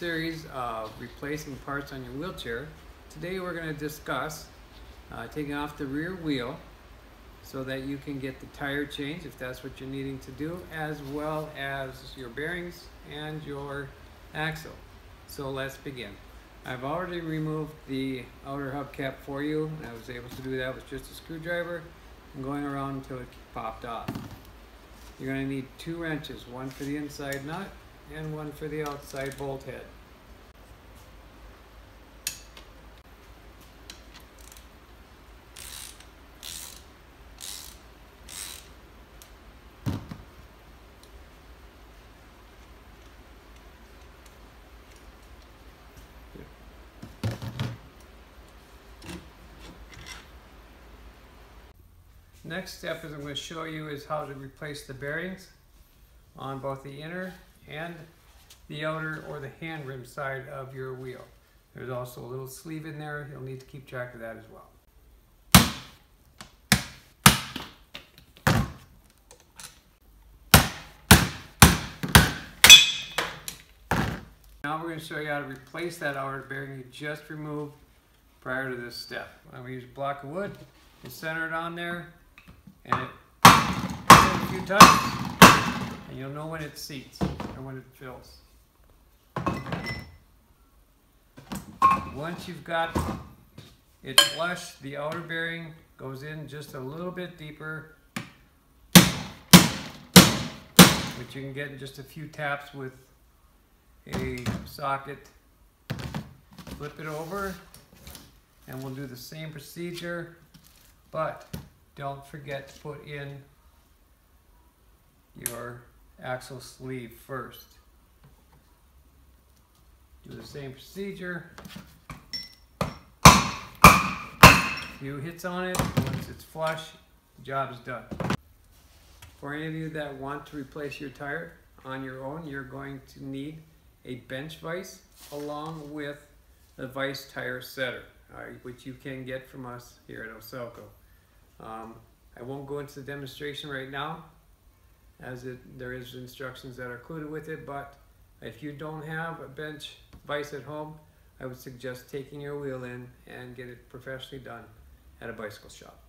series of replacing parts on your wheelchair. Today we're going to discuss taking off the rear wheel so that you can get the tire change if that's what you're needing to do, as well as your bearings and your axle. So let's begin. I've already removed the outer hubcap for you, and I was able to do that with just a screwdriver and going around until it popped off. You're going to need 2 wrenches, one for the inside nut and one for the outside bolt head. Next step is I'm going to show you is how to replace the bearings on both the inner and the outer or the hand rim side of your wheel. There's also a little sleeve in there. You'll need to keep track of that as well. Now we're going to show you how to replace that outer bearing you just removed prior to this step. I'm going to use a block of wood and center it on there, and it a few times, and you'll know when it seats or when it fills. Once you've got it flush, the outer bearing goes in just a little bit deeper, which you can get in just a few taps with a socket. Flip it over, and we'll do the same procedure, but don't forget to put in your axle sleeve first. Do the same procedure. Few hits on it. Once it's flush, the job is done. For any of you that want to replace your tire on your own, you're going to need a bench vise along with the vise tire setter, which you can get from us here at Oselco. I won't go into the demonstration right now, as there is instructions that are included with it, but if you don't have a bench vise at home, I would suggest taking your wheel in and get it professionally done at a bicycle shop.